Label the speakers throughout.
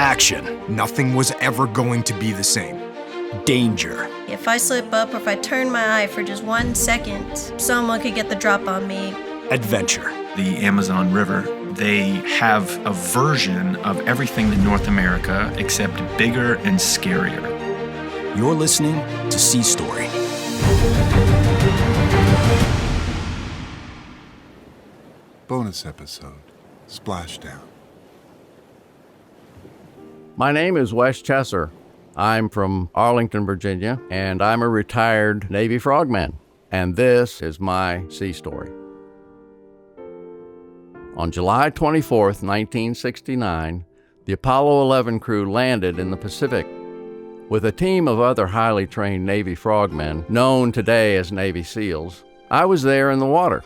Speaker 1: Action. Nothing was ever going to be the same. Danger.
Speaker 2: If I slip up or if I turn my eye for just 1 second, someone could get the drop on me.
Speaker 1: Adventure.
Speaker 3: The Amazon River, they have a version of everything in North America except bigger and scarier.
Speaker 1: You're listening to Sea Story.
Speaker 4: Bonus episode, Splashdown.
Speaker 5: My name is Wes Chesser. I'm from Arlington, Virginia, and I'm a retired Navy Frogman. And this is my sea story. On July 24th, 1969, the Apollo 11 crew landed in the Pacific with a team of other highly trained Navy frogmen, known today as Navy SEALs. I was there in the water.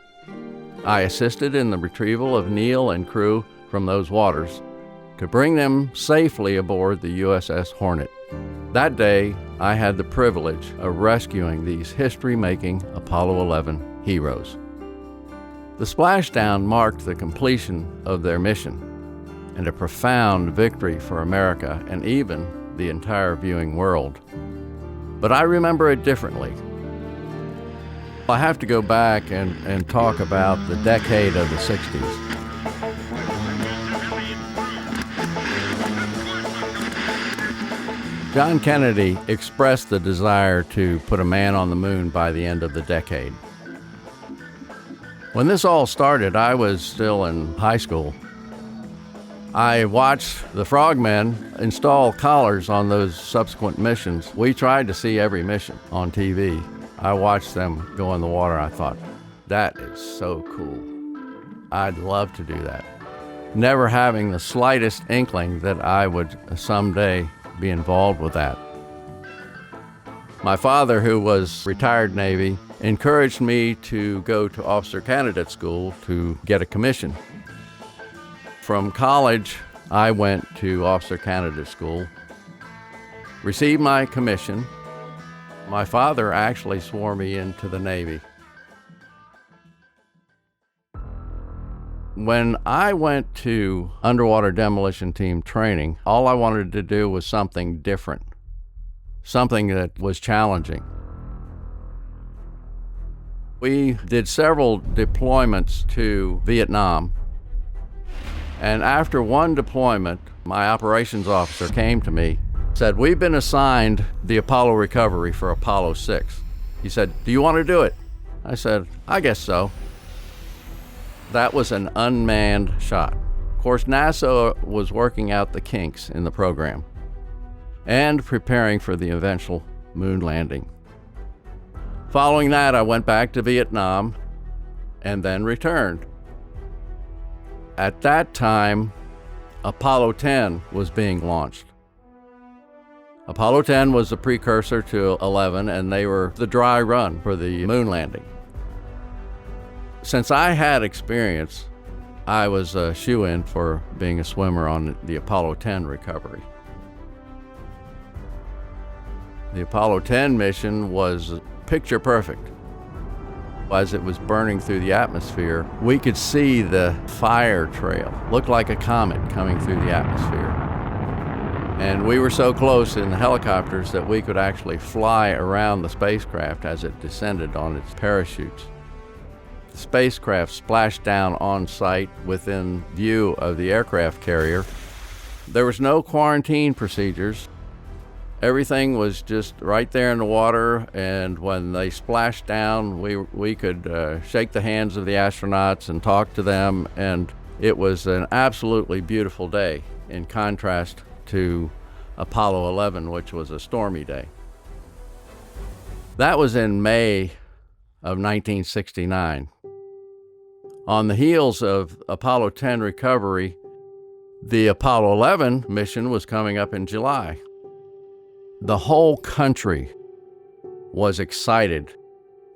Speaker 5: I assisted in the retrieval of Neil and crew from those waters to bring them safely aboard the USS Hornet. That day, I had the privilege of rescuing these history-making Apollo 11 heroes. The splashdown marked the completion of their mission and a profound victory for America and even the entire viewing world. But I remember it differently. I have to go back and talk about the decade of the 60s. John Kennedy expressed the desire to put a man on the moon by the end of the decade. When this all started, I was still in high school. I watched the frogmen install collars on those subsequent missions. We tried to see every mission on TV. I watched them go in the water. I thought, that is so cool. I'd love to do that. Never having the slightest inkling that I would someday be involved with that. My father, who was retired Navy, encouraged me to go to officer candidate school to get a commission. From college, I went to officer candidate school, received my commission. My father actually swore me into the Navy. When I went to underwater demolition team training, all I wanted to do was something different, something that was challenging. We did several deployments to Vietnam, and after one deployment, my operations officer came to me, said, "We've been assigned the Apollo recovery for Apollo 6. He said, "Do you want to do it?" I said, "I guess so." That was an unmanned shot. Of course, NASA was working out the kinks in the program and preparing for the eventual moon landing. Following that, I went back to Vietnam and then returned. At that time, Apollo 10 was being launched. Apollo 10 was the precursor to 11, and they were the dry run for the moon landing. Since I had experience, I was a shoo-in for being a swimmer on the Apollo 10 recovery. The Apollo 10 mission was picture perfect. As it was burning through the atmosphere, we could see the fire trail. Looked like a comet coming through the atmosphere. And we were so close in the helicopters that we could actually fly around the spacecraft as it descended on its parachutes. The spacecraft splashed down on site within view of the aircraft carrier. There was no quarantine procedures. Everything was just right there in the water, and when they splashed down, we could shake the hands of the astronauts and talk to them, and it was an absolutely beautiful day in contrast to Apollo 11, which was a stormy day. That was in May of 1969. On the heels of Apollo 10 recovery, the Apollo 11 mission was coming up in July. The whole country was excited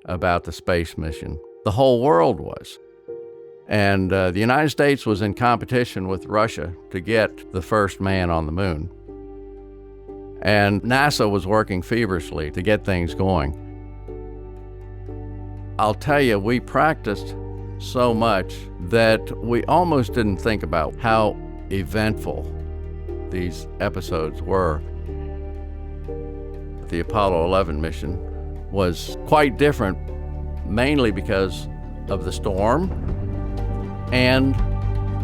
Speaker 5: about the space mission. The whole world was. And the United States was in competition with Russia to get the first man on the moon. And NASA was working feverishly to get things going. I'll tell you, we practiced so much that we almost didn't think about how eventful these episodes were. The Apollo 11 mission was quite different, mainly because of the storm and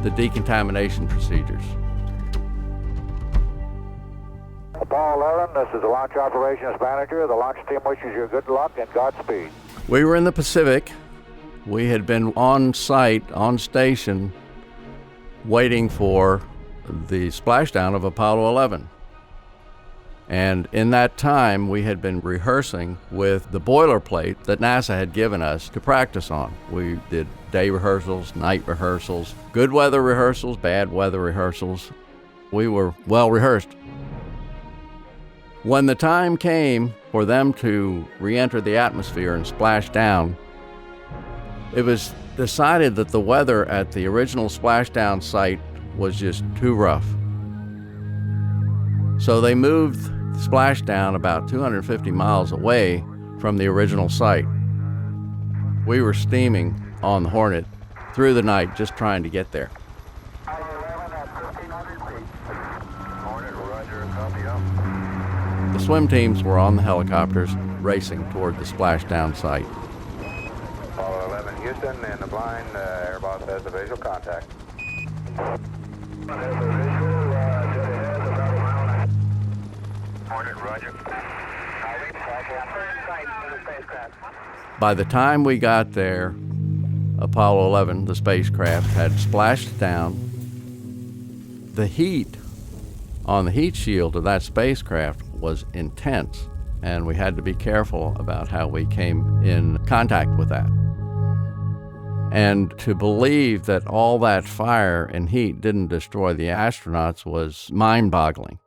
Speaker 5: the decontamination procedures.
Speaker 6: Apollo 11, this is the Launch Operations Manager. The launch team wishes you good luck and Godspeed.
Speaker 5: We were in the Pacific. We had been on site, on station, waiting for the splashdown of Apollo 11. And in that time, we had been rehearsing with the boilerplate that NASA had given us to practice on. We did day rehearsals, night rehearsals, good weather rehearsals, bad weather rehearsals. We were well rehearsed. When the time came for them to re-enter the atmosphere and splash down, it was decided that the weather at the original splashdown site was just too rough. So they moved the splashdown about 250 miles away from the original site. We were steaming on the Hornet through the night just trying to get there. The swim teams were on the helicopters racing toward the splashdown site.
Speaker 6: Apollo 11 Houston, in the blind, Air Boss has a visual contact.
Speaker 5: By the time we got there, Apollo 11, the spacecraft, had splashed down. The heat on the heat shield of that spacecraft was intense, and we had to be careful about how we came in contact with that. And to believe that all that fire and heat didn't destroy the astronauts was mind-boggling.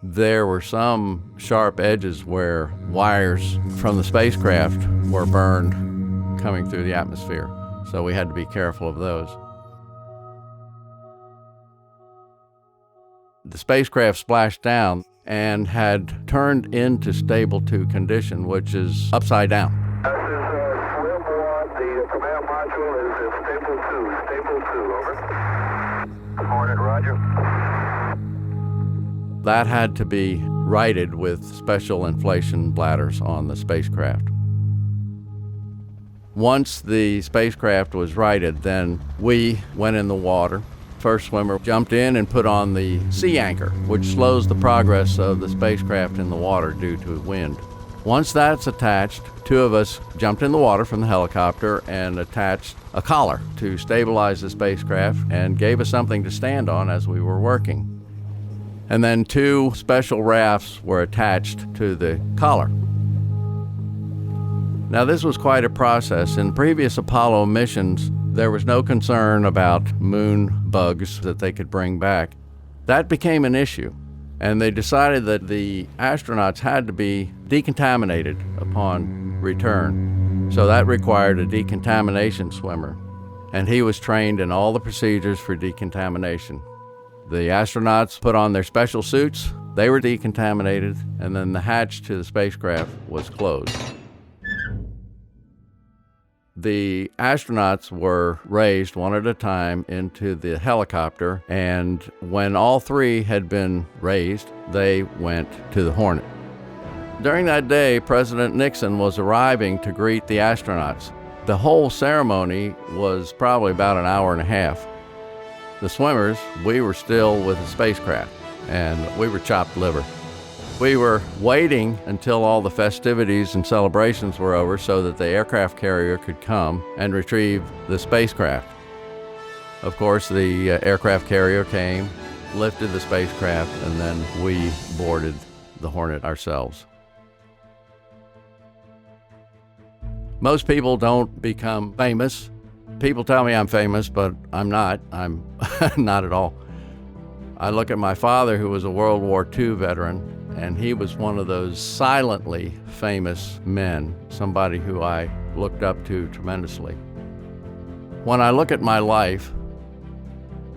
Speaker 5: There were some sharp edges where wires from the spacecraft were burned coming through the atmosphere, so we had to be careful of those. The spacecraft splashed down and had turned into stable 2 condition, which is upside down.
Speaker 6: This is swim 1, the command module is stable 2, over. Hornet, roger.
Speaker 5: That had to be righted with special inflation bladders on the spacecraft. Once the spacecraft was righted, then we went in the water. First swimmer jumped in and put on the sea anchor, which slows the progress of the spacecraft in the water due to wind. Once that's attached, 2 of us jumped in the water from the helicopter and attached a collar to stabilize the spacecraft and gave us something to stand on as we were working. And then 2 special rafts were attached to the collar. Now, this was quite a process. In previous Apollo missions, there was no concern about moon bugs that they could bring back. That became an issue, and they decided that the astronauts had to be decontaminated upon return. So that required a decontamination swimmer, and he was trained in all the procedures for decontamination. The astronauts put on their special suits, they were decontaminated, and then the hatch to the spacecraft was closed. The astronauts were raised one at a time into the helicopter, and when all 3 had been raised, they went to the Hornet. During that day, President Nixon was arriving to greet the astronauts. The whole ceremony was probably about an hour and a half. The swimmers, we were still with the spacecraft, and we were chopped liver. We were waiting until all the festivities and celebrations were over so that the aircraft carrier could come and retrieve the spacecraft. Of course, the aircraft carrier came, lifted the spacecraft, and then we boarded the Hornet ourselves. Most people don't become famous. People tell me I'm famous, but I'm not. I'm not at all. I look at my father, who was a World War II veteran, and he was one of those silently famous men, somebody who I looked up to tremendously. When I look at my life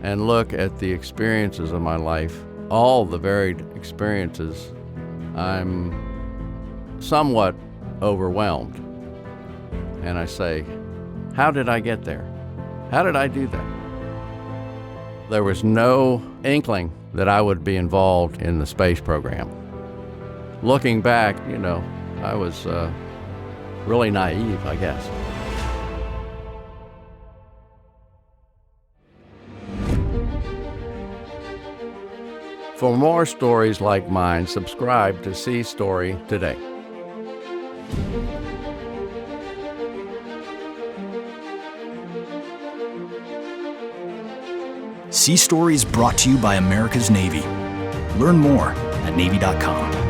Speaker 5: and look at the experiences of my life, all the varied experiences, I'm somewhat overwhelmed. And I say, how did I get there? How did I do that? There was no inkling that I would be involved in the space program. Looking back, I was really naive, I guess. For more stories like mine, subscribe to Sea Story today.
Speaker 1: Sea Story is brought to you by America's Navy. Learn more at Navy.com.